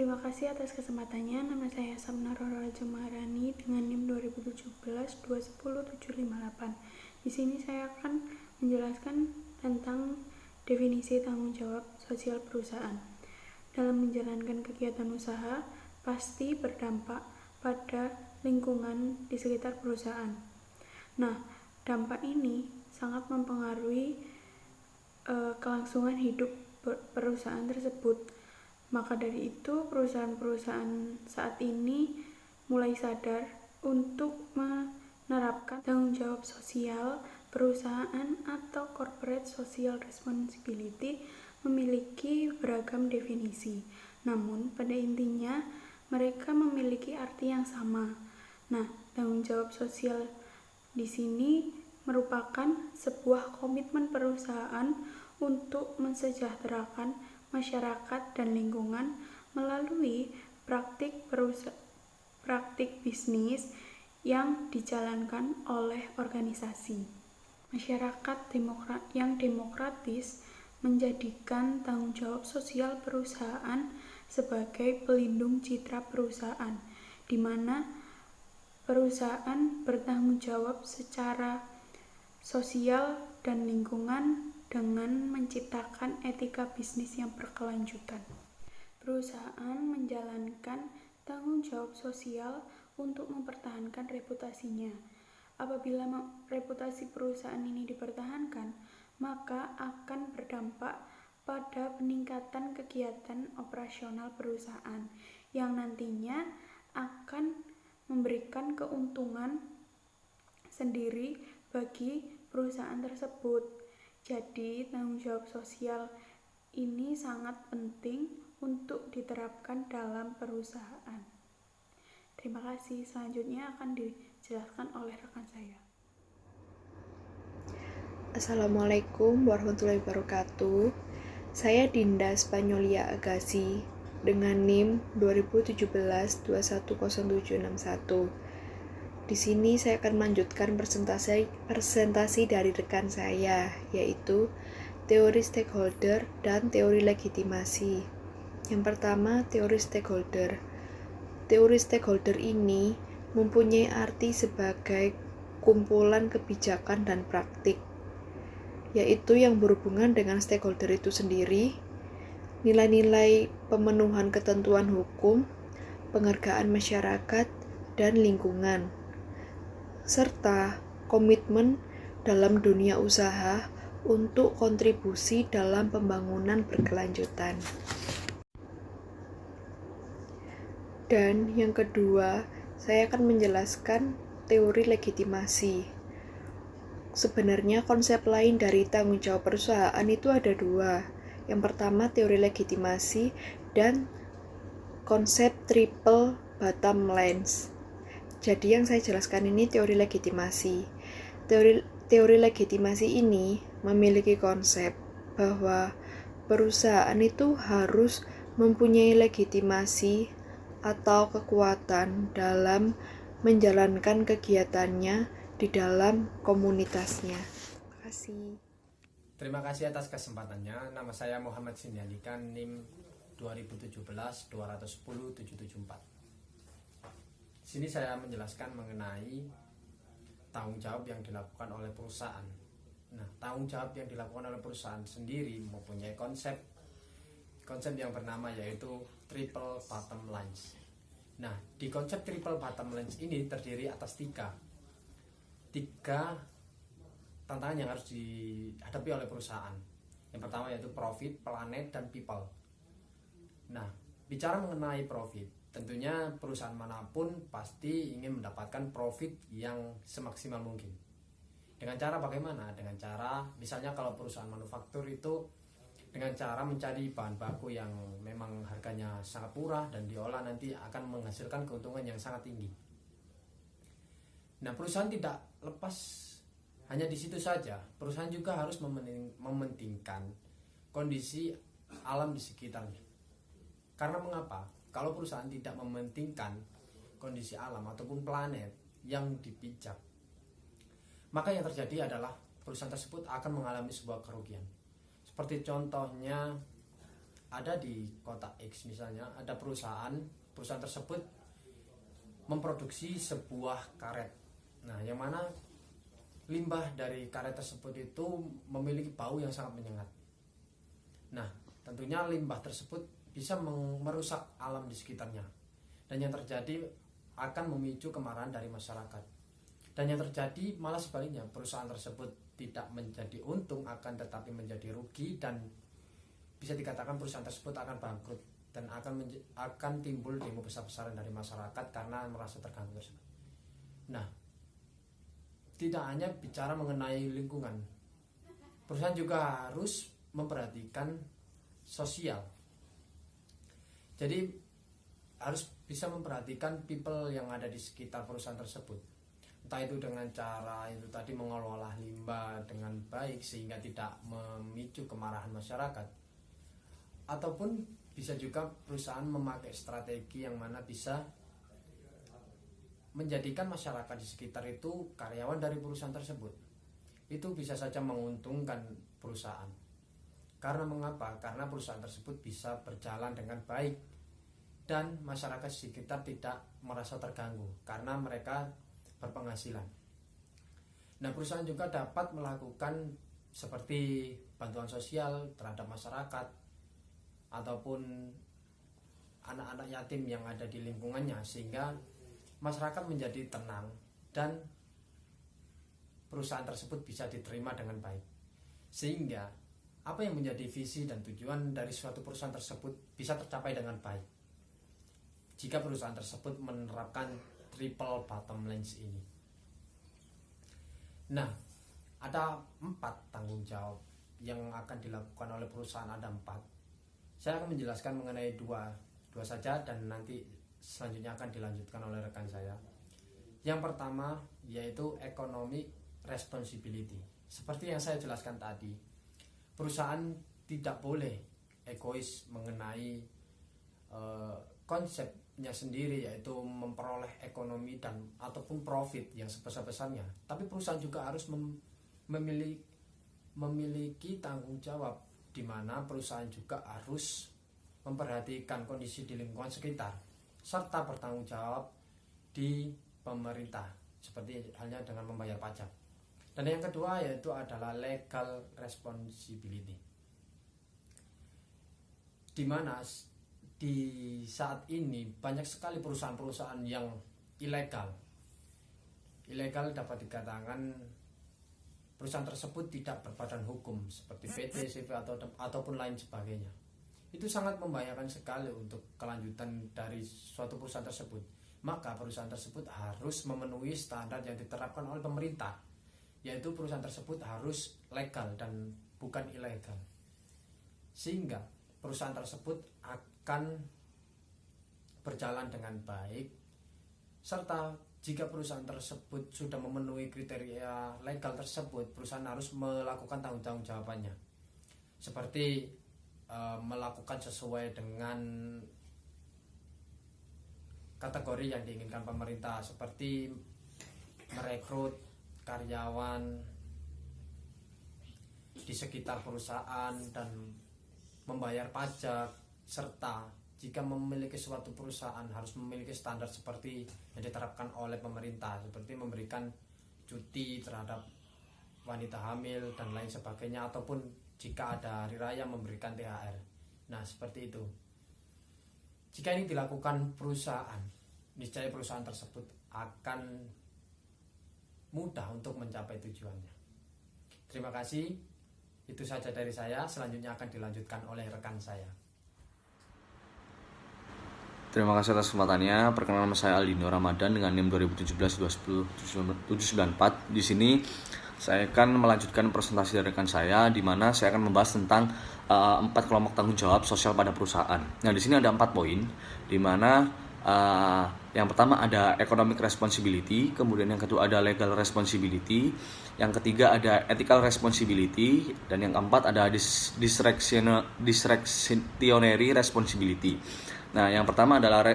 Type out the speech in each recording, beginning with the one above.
Terima kasih atas kesempatannya. Nama saya Samna Roro Raja Maharani dengan NIM 2017-210-758. Di sini saya akan menjelaskan tentang definisi tanggung jawab sosial perusahaan. Dalam menjalankan kegiatan usaha, pasti berdampak pada lingkungan di sekitar perusahaan. Nah, dampak ini sangat mempengaruhi kelangsungan hidup perusahaan tersebut. Maka dari itu, perusahaan-perusahaan saat ini mulai sadar untuk menerapkan tanggung jawab sosial perusahaan atau corporate social responsibility memiliki beragam definisi. Namun, pada intinya mereka memiliki arti yang sama. Nah, tanggung jawab sosial di sini merupakan sebuah komitmen perusahaan untuk mensejahterakan masyarakat dan lingkungan melalui praktik bisnis yang dijalankan oleh organisasi. Masyarakat yang demokratis menjadikan tanggung jawab sosial perusahaan sebagai pelindung citra perusahaan, di mana perusahaan bertanggung jawab secara sosial dan lingkungan dengan menciptakan etika bisnis yang berkelanjutan. Perusahaan menjalankan tanggung jawab sosial untuk mempertahankan reputasinya. Apabila reputasi perusahaan ini dipertahankan, maka akan berdampak pada peningkatan kegiatan operasional perusahaan yang nantinya akan memberikan keuntungan sendiri bagi perusahaan tersebut. Jadi, tanggung jawab sosial ini sangat penting untuk diterapkan dalam perusahaan. Terima kasih. Selanjutnya akan dijelaskan oleh rekan saya. Assalamualaikum warahmatullahi wabarakatuh. Saya Dinda Spanyolia Agassi dengan NIM 2017-210761. Di sini saya akan melanjutkan presentasi dari rekan saya, yaitu teori stakeholder dan teori legitimasi. Yang pertama, teori stakeholder. Teori stakeholder ini mempunyai arti sebagai kumpulan kebijakan dan praktik, yaitu yang berhubungan dengan stakeholder itu sendiri, nilai-nilai pemenuhan ketentuan hukum, penghargaan masyarakat, dan lingkungan, serta komitmen dalam dunia usaha untuk kontribusi dalam pembangunan berkelanjutan. Dan yang kedua, saya akan menjelaskan teori legitimasi. Sebenarnya konsep lain dari tanggung jawab perusahaan itu ada dua. Yang pertama, teori legitimasi dan konsep triple bottom lines. Jadi yang saya jelaskan ini teori legitimasi. Teori legitimasi ini memiliki konsep bahwa perusahaan itu harus mempunyai legitimasi atau kekuatan dalam menjalankan kegiatannya di dalam komunitasnya. Terima kasih. Terima kasih atas kesempatannya. Nama saya Muhammad Sindiandika, NIM 2017-210-774. Di sini saya menjelaskan mengenai tanggung jawab yang dilakukan oleh perusahaan. Nah, tanggung jawab yang dilakukan oleh perusahaan sendiri mempunyai konsep yang bernama yaitu triple bottom lines. Nah, di konsep triple bottom lines ini terdiri atas tiga tantangan yang harus dihadapi oleh perusahaan. Yang pertama yaitu profit, planet, dan people. Nah, bicara mengenai profit, tentunya perusahaan manapun pasti ingin mendapatkan profit yang semaksimal mungkin. Dengan cara bagaimana? Dengan cara misalnya kalau perusahaan manufaktur itu dengan cara mencari bahan baku yang memang harganya sangat murah dan diolah nanti akan menghasilkan keuntungan yang sangat tinggi. Nah, perusahaan tidak lepas hanya di situ saja. Perusahaan juga harus mementingkan kondisi alam di sekitarnya. Karena mengapa? Kalau perusahaan tidak mementingkan kondisi alam ataupun planet yang dipijak, maka yang terjadi adalah perusahaan tersebut akan mengalami sebuah kerugian. Seperti contohnya ada di kota X misalnya, ada perusahaan tersebut memproduksi sebuah karet. Nah, yang mana limbah dari karet tersebut itu memiliki bau yang sangat menyengat. Nah, tentunya limbah tersebut bisa merusak alam di sekitarnya. Dan yang terjadi akan memicu kemarahan dari masyarakat. Dan yang terjadi malah sebaliknya, perusahaan tersebut tidak menjadi untung, akan tetapi menjadi rugi, dan bisa dikatakan perusahaan tersebut akan bangkrut dan akan timbul demo besar-besaran dari masyarakat karena merasa terganggu. Nah, tidak hanya bicara mengenai lingkungan, perusahaan juga harus memperhatikan sosial. Jadi harus bisa memperhatikan people yang ada di sekitar perusahaan tersebut. Entah itu dengan cara itu tadi mengelola limbah dengan baik sehingga tidak memicu kemarahan masyarakat, ataupun bisa juga perusahaan memakai strategi yang mana bisa menjadikan masyarakat di sekitar itu karyawan dari perusahaan tersebut. Itu bisa saja menguntungkan perusahaan. Karena mengapa? Karena perusahaan tersebut bisa berjalan dengan baik dan masyarakat di sekitar tidak merasa terganggu karena mereka berpenghasilan. Nah, perusahaan juga dapat melakukan seperti bantuan sosial terhadap masyarakat ataupun anak-anak yatim yang ada di lingkungannya, sehingga masyarakat menjadi tenang dan perusahaan tersebut bisa diterima dengan baik. Sehingga apa yang menjadi visi dan tujuan dari suatu perusahaan tersebut bisa tercapai dengan baik jika perusahaan tersebut menerapkan triple bottom line ini. Nah, ada 4 tanggung jawab yang akan dilakukan oleh perusahaan, ada 4. Saya akan menjelaskan mengenai dua saja dan nanti selanjutnya akan dilanjutkan oleh rekan saya. Yang pertama yaitu economic responsibility. Seperti yang saya jelaskan tadi, perusahaan tidak boleh egois mengenai konsepnya sendiri, yaitu memperoleh ekonomi dan ataupun profit yang sebesar-besarnya. Tapi perusahaan juga harus memiliki tanggung jawab, di mana perusahaan juga harus memperhatikan kondisi di lingkungan sekitar serta bertanggung jawab di pemerintah, seperti halnya dengan membayar pajak. Dan yang kedua yaitu adalah legal responsibility, di mana di saat ini banyak sekali perusahaan-perusahaan yang ilegal. Ilegal dapat dikatakan perusahaan tersebut tidak berbadan hukum seperti PT, CV ataupun lain sebagainya. Itu sangat membahayakan sekali untuk kelanjutan dari suatu perusahaan tersebut. Maka perusahaan tersebut harus memenuhi standar yang diterapkan oleh pemerintah, yaitu perusahaan tersebut harus legal dan bukan ilegal, sehingga perusahaan tersebut akan berjalan dengan baik. Serta jika perusahaan tersebut sudah memenuhi kriteria legal tersebut, perusahaan harus melakukan tanggung jawabannya, seperti melakukan sesuai dengan kategori yang diinginkan pemerintah, seperti merekrut karyawan di sekitar perusahaan dan membayar pajak, serta jika memiliki suatu perusahaan harus memiliki standar seperti yang diterapkan oleh pemerintah, seperti memberikan cuti terhadap wanita hamil dan lain sebagainya, ataupun jika ada hari raya memberikan THR. Nah, seperti itu. Jika ini dilakukan perusahaan, niscaya perusahaan tersebut akan mudah untuk mencapai tujuannya. Terima kasih. Itu saja dari saya. Selanjutnya akan dilanjutkan oleh rekan saya. Terima kasih atas kesempatannya. Perkenalkan, saya Aldino Ramadan dengan NIM 2017-20794. Di sini saya akan melanjutkan presentasi dari rekan saya, di mana saya akan membahas tentang 4 kelompok tanggung jawab sosial pada perusahaan. Nah, di sini ada 4 poin, di mana yang pertama ada economic responsibility, kemudian yang kedua ada legal responsibility, yang ketiga ada ethical responsibility, dan yang keempat ada discretionary responsibility. Nah, yang pertama adalah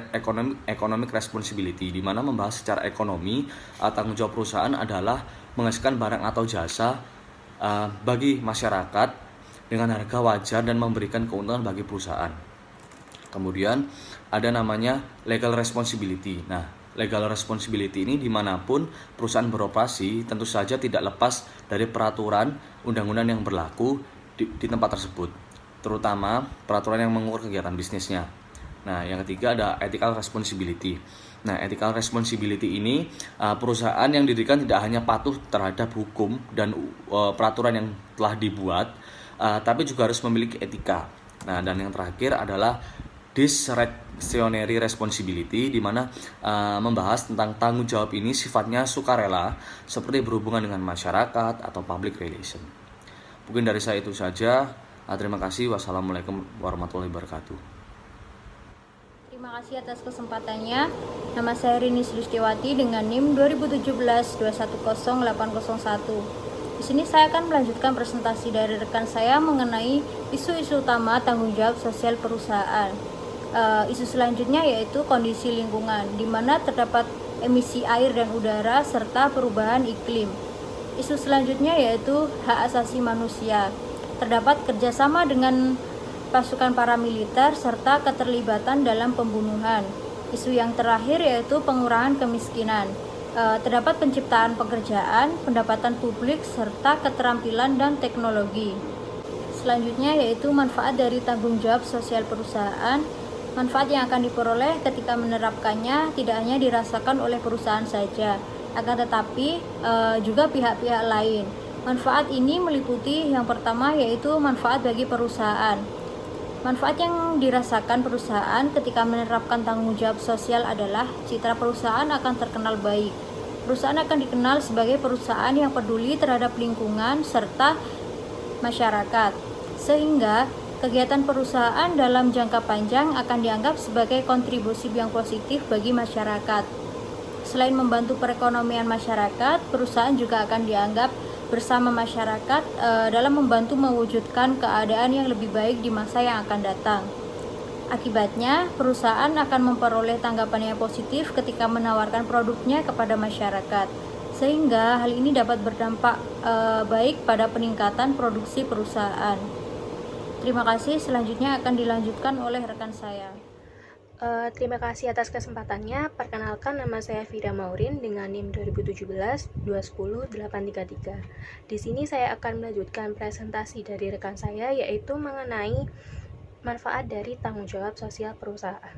economic responsibility, di mana membahas secara ekonomi. Tanggung jawab perusahaan adalah menghasilkan barang atau jasa bagi masyarakat dengan harga wajar dan memberikan keuntungan bagi perusahaan. Kemudian ada namanya legal responsibility. Nah, legal responsibility ini dimanapun perusahaan beroperasi tentu saja tidak lepas dari peraturan undang-undang yang berlaku di tempat tersebut, terutama peraturan yang mengukur kegiatan bisnisnya. Nah, yang ketiga ada ethical responsibility. Nah, ethical responsibility ini perusahaan yang didirikan tidak hanya patuh terhadap hukum dan peraturan yang telah dibuat, tapi juga harus memiliki etika. Nah, dan yang terakhir adalah discretionary responsibility, di mana membahas tentang tanggung jawab ini sifatnya sukarela, seperti berhubungan dengan masyarakat atau public relation. Mungkin dari saya itu saja. Terima kasih. Wassalamualaikum warahmatullahi wabarakatuh. Terima kasih atas kesempatannya. Nama saya Rini Sulistiawati dengan NIM 2017-210801. Di sini saya akan melanjutkan presentasi dari rekan saya mengenai isu-isu utama tanggung jawab sosial perusahaan. Isu selanjutnya yaitu kondisi lingkungan, di mana terdapat emisi air dan udara serta perubahan iklim. Isu selanjutnya yaitu hak asasi manusia. Terdapat kerjasama dengan pasukan paramiliter serta keterlibatan dalam pembunuhan. Isu yang terakhir yaitu pengurangan kemiskinan. Terdapat penciptaan pekerjaan, pendapatan publik serta keterampilan dan teknologi. Selanjutnya yaitu manfaat dari tanggung jawab sosial perusahaan. Manfaat yang akan diperoleh ketika menerapkannya tidak hanya dirasakan oleh perusahaan saja, akan tetapi juga pihak-pihak lain. Manfaat ini meliputi yang pertama yaitu manfaat bagi perusahaan. Manfaat yang dirasakan perusahaan ketika menerapkan tanggung jawab sosial adalah citra perusahaan akan terkenal baik. Perusahaan akan dikenal sebagai perusahaan yang peduli terhadap lingkungan serta masyarakat, sehingga kegiatan perusahaan dalam jangka panjang akan dianggap sebagai kontribusi yang positif bagi masyarakat. Selain membantu perekonomian masyarakat, perusahaan juga akan dianggap bersama masyarakat dalam membantu mewujudkan keadaan yang lebih baik di masa yang akan datang. Akibatnya, perusahaan akan memperoleh tanggapan yang positif ketika menawarkan produknya kepada masyarakat, sehingga hal ini dapat berdampak baik pada peningkatan produksi perusahaan. Terima kasih, selanjutnya akan dilanjutkan oleh rekan saya. Terima kasih atas kesempatannya. Perkenalkan, nama saya Fida Maurin dengan NIM 2017-210-833. Di sini saya akan melanjutkan presentasi dari rekan saya, yaitu mengenai manfaat dari tanggung jawab sosial perusahaan.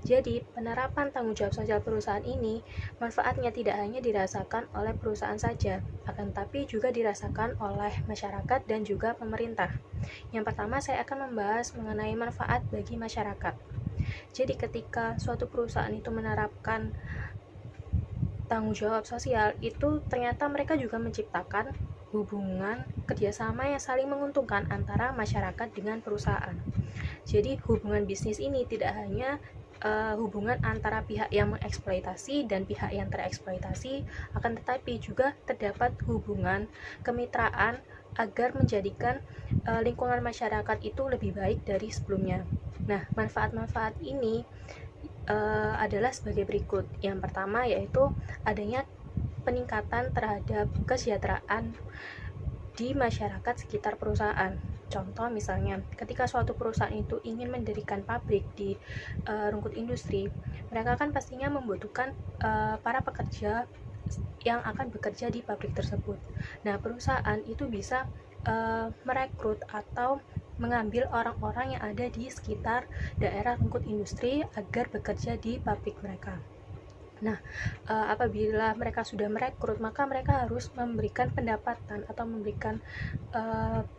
Jadi, penerapan tanggung jawab sosial perusahaan ini, manfaatnya tidak hanya dirasakan oleh perusahaan saja, akan tetapi juga dirasakan oleh masyarakat dan juga pemerintah. Yang pertama, saya akan membahas mengenai manfaat bagi masyarakat. Jadi ketika suatu perusahaan itu menerapkan tanggung jawab sosial, itu ternyata mereka juga menciptakan hubungan kerjasama yang saling menguntungkan antara masyarakat dengan perusahaan. Jadi hubungan bisnis ini tidak hanya hubungan antara pihak yang mengeksploitasi dan pihak yang tereksploitasi, akan tetapi juga terdapat hubungan kemitraan agar menjadikan lingkungan masyarakat itu lebih baik dari sebelumnya. Nah, manfaat-manfaat ini adalah sebagai berikut. Yang pertama yaitu adanya peningkatan terhadap kesejahteraan di masyarakat sekitar perusahaan. Contoh misalnya, ketika suatu perusahaan itu ingin mendirikan pabrik di rumput industri, mereka kan pastinya membutuhkan para pekerja yang akan bekerja di pabrik tersebut. Nah, perusahaan itu bisa merekrut atau mengambil orang-orang yang ada di sekitar daerah rumput industri agar bekerja di pabrik mereka. Nah, apabila mereka sudah merekrut, maka mereka harus memberikan pendapatan atau memberikan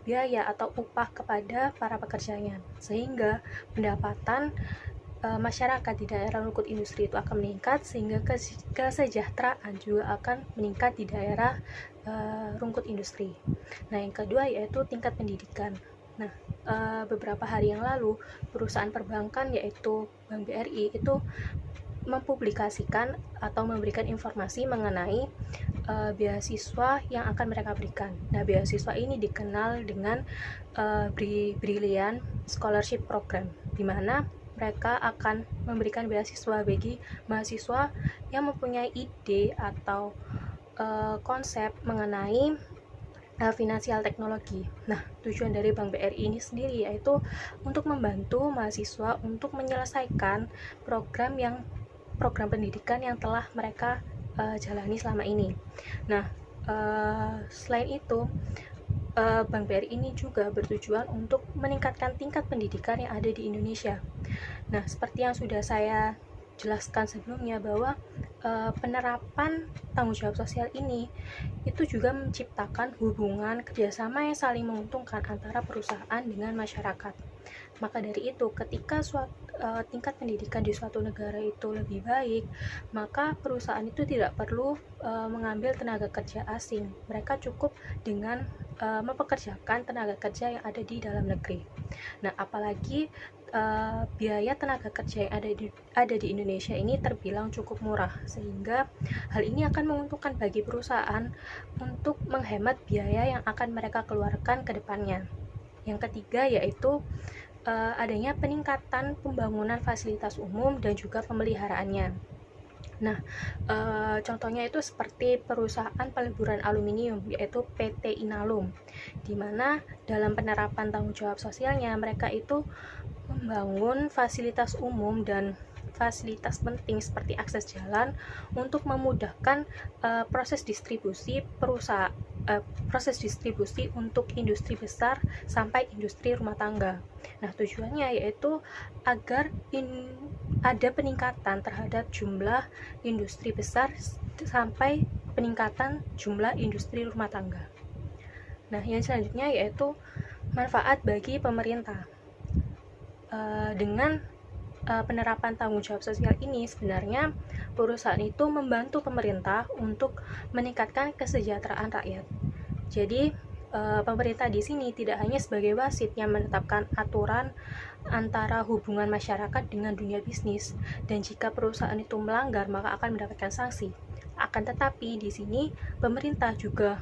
biaya atau upah kepada para pekerjanya, sehingga pendapatan masyarakat di daerah rumput industri itu akan meningkat, sehingga kesejahteraan juga akan meningkat di daerah rumput industri. Nah, yang kedua yaitu tingkat pendidikan. Nah, beberapa hari yang lalu perusahaan perbankan yaitu Bank BRI itu mempublikasikan atau memberikan informasi mengenai beasiswa yang akan mereka berikan. Nah, beasiswa ini dikenal dengan Brilliant Scholarship Program, di mana mereka akan memberikan beasiswa bagi mahasiswa yang mempunyai ide atau konsep mengenai finansial teknologi. Nah, tujuan dari Bank BRI ini sendiri yaitu untuk membantu mahasiswa untuk menyelesaikan program pendidikan yang telah mereka jalani selama ini. Nah, selain itu, Bank BRI ini juga bertujuan untuk meningkatkan tingkat pendidikan yang ada di Indonesia. Nah, seperti yang sudah saya jelaskan sebelumnya bahwa penerapan tanggung jawab sosial ini itu juga menciptakan hubungan kerjasama yang saling menguntungkan antara perusahaan dengan masyarakat. Maka dari itu, ketika tingkat pendidikan di suatu negara itu lebih baik, maka perusahaan itu tidak perlu mengambil tenaga kerja asing. Mereka cukup dengan mempekerjakan tenaga kerja yang ada di dalam negeri. Nah, apalagi biaya tenaga kerja yang ada di Indonesia ini terbilang cukup murah, sehingga hal ini akan menguntungkan bagi perusahaan untuk menghemat biaya yang akan mereka keluarkan ke depannya. Yang ketiga yaitu adanya peningkatan pembangunan fasilitas umum dan juga pemeliharaannya. Nah, contohnya itu seperti perusahaan peleburan aluminium, yaitu PT Inalum, di mana dalam penerapan tanggung jawab sosialnya mereka itu membangun fasilitas umum dan fasilitas penting seperti akses jalan untuk memudahkan proses distribusi untuk industri besar sampai industri rumah tangga. Nah, tujuannya yaitu agar ada peningkatan terhadap jumlah industri besar sampai peningkatan jumlah industri rumah tangga. Nah, yang selanjutnya yaitu manfaat bagi pemerintah. Dengan penerapan tanggung jawab sosial ini, sebenarnya perusahaan itu membantu pemerintah untuk meningkatkan kesejahteraan rakyat. Jadi pemerintah di sini tidak hanya sebagai wasit yang menetapkan aturan antara hubungan masyarakat dengan dunia bisnis, dan jika perusahaan itu melanggar maka akan mendapatkan sanksi. Akan tetapi di sini pemerintah juga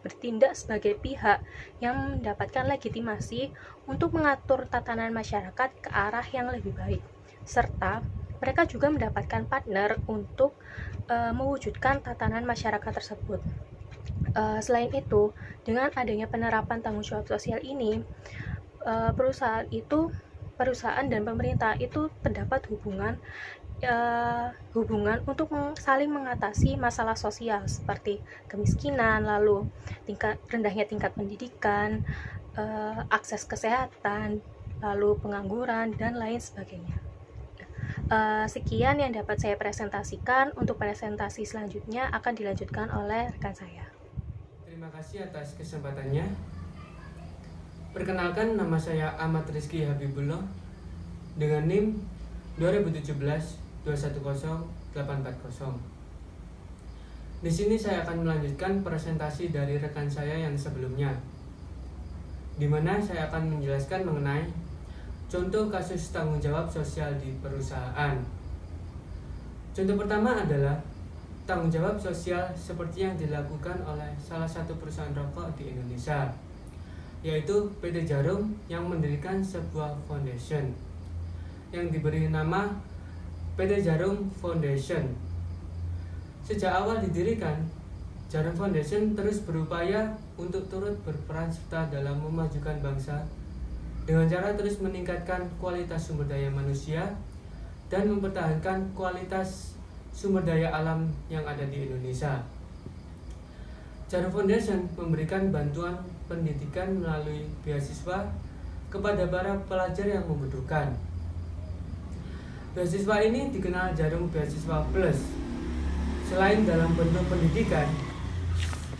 bertindak sebagai pihak yang mendapatkan legitimasi untuk mengatur tatanan masyarakat ke arah yang lebih baik, serta mereka juga mendapatkan partner untuk mewujudkan tatanan masyarakat tersebut. Selain itu, dengan adanya penerapan tanggung jawab sosial ini, perusahaan dan pemerintah itu terdapat hubungan untuk saling mengatasi masalah sosial seperti kemiskinan, lalu rendahnya tingkat pendidikan, akses kesehatan, lalu pengangguran, dan lain sebagainya. Sekian yang dapat saya presentasikan. Untuk presentasi selanjutnya akan dilanjutkan oleh rekan saya. Terima kasih atas kesempatannya. Perkenalkan, nama saya Ahmad Rizky Habibullah dengan NIM 2017-210840. Di sini saya akan melanjutkan presentasi dari rekan saya yang sebelumnya, di mana saya akan menjelaskan mengenai contoh kasus tanggung jawab sosial di perusahaan. Contoh pertama adalah tanggung jawab sosial seperti yang dilakukan oleh salah satu perusahaan rokok di Indonesia, yaitu PT Djarum yang mendirikan sebuah foundation yang diberi nama PT Djarum Foundation. Sejak awal didirikan, Djarum Foundation terus berupaya untuk turut berperan serta dalam memajukan bangsa dengan cara terus meningkatkan kualitas sumber daya manusia dan mempertahankan kualitas sumber daya alam yang ada di Indonesia. Djarum Foundation memberikan bantuan pendidikan melalui beasiswa kepada para pelajar yang membutuhkan. Beasiswa ini dikenal Djarum Beasiswa Plus. Selain dalam bentuk pendidikan,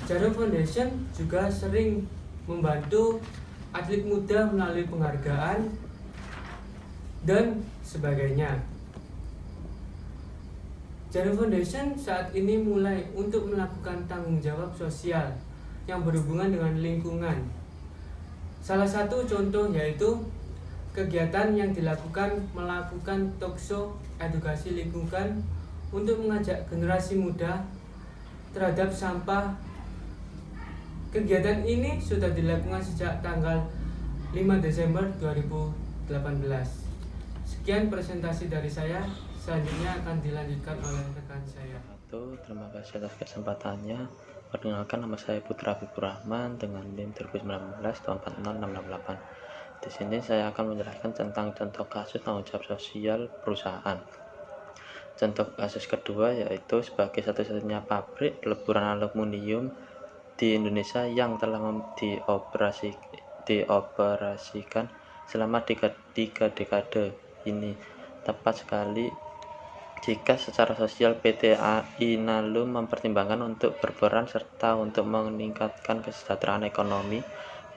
Djarum Foundation juga sering membantu atlet muda melalui penghargaan dan sebagainya. Djarum Foundation saat ini mulai untuk melakukan tanggung jawab sosial yang berhubungan dengan lingkungan. Salah satu contoh yaitu kegiatan yang melakukan talkshow edukasi lingkungan untuk mengajak generasi muda terhadap sampah. Kegiatan ini sudah dilakukan sejak tanggal 5 Desember 2018. Sekian presentasi dari saya, selanjutnya akan dilanjutkan oleh rekan saya. Terima kasih atas kesempatannya. Perkenalkan, nama saya Putra Habibur Rahman dengan NIM 2019-240668. Di sini saya akan menjelaskan tentang contoh kasus tanggung jawab sosial perusahaan. Contoh kasus kedua yaitu sebagai satu-satunya pabrik peleburan aluminium di Indonesia yang telah dioperasikan selama 3 dekade ini. Tepat sekali jika secara sosial PT Inalum mempertimbangkan untuk berperan serta untuk meningkatkan kesejahteraan ekonomi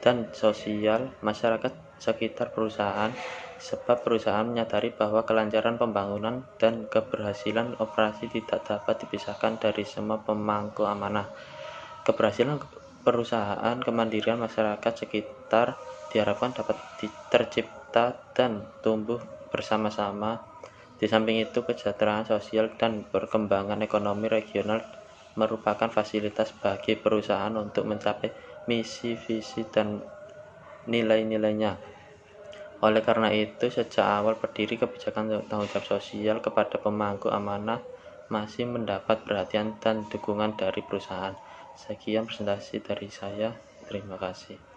dan sosial masyarakat sekitar perusahaan, sebab perusahaan menyadari bahwa kelancaran pembangunan dan keberhasilan operasi tidak dapat dipisahkan dari semua pemangku amanah. Keberhasilan perusahaan, kemandirian masyarakat sekitar diharapkan dapat tercipta dan tumbuh bersama-sama. Di samping itu, kesejahteraan sosial dan perkembangan ekonomi regional merupakan fasilitas bagi perusahaan untuk mencapai misi, visi, dan nilai-nilainya. Oleh karena itu, sejak awal berdiri, kebijakan tanggung jawab sosial kepada pemangku amanah masih mendapat perhatian dan dukungan dari perusahaan. Sekian presentasi dari saya. Terima kasih.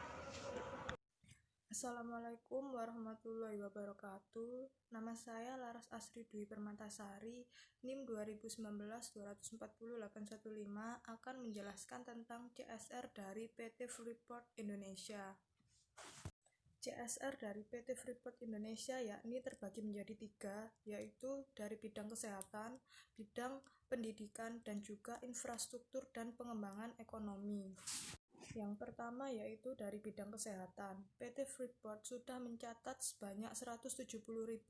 Assalamualaikum warahmatullahi wabarakatuh. Nama saya Laras Asri Dwi Permatasari, NIM 2019-240-815 akan menjelaskan tentang CSR dari PT Freeport Indonesia. CSR dari PT Freeport Indonesia yakni terbagi menjadi 3, yaitu dari bidang kesehatan, bidang pendidikan, dan juga infrastruktur dan pengembangan ekonomi. Yang pertama yaitu dari bidang kesehatan. PT Freeport sudah mencatat sebanyak 170.000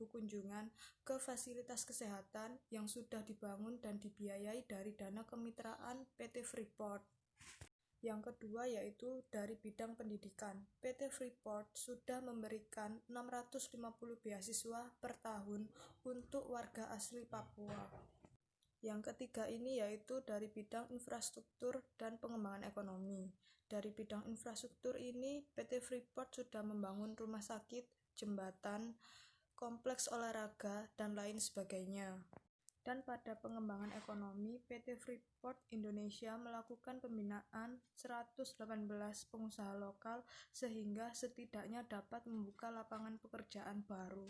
kunjungan ke fasilitas kesehatan yang sudah dibangun dan dibiayai dari dana kemitraan PT Freeport. Yang kedua yaitu dari bidang pendidikan. PT Freeport sudah memberikan 650 beasiswa per tahun untuk warga asli Papua. Yang ketiga ini yaitu dari bidang infrastruktur dan pengembangan ekonomi. Dari bidang infrastruktur ini, PT Freeport sudah membangun rumah sakit, jembatan, kompleks olahraga, dan lain sebagainya. Dan pada pengembangan ekonomi, PT Freeport Indonesia melakukan pembinaan 118 pengusaha lokal sehingga setidaknya dapat membuka lapangan pekerjaan baru.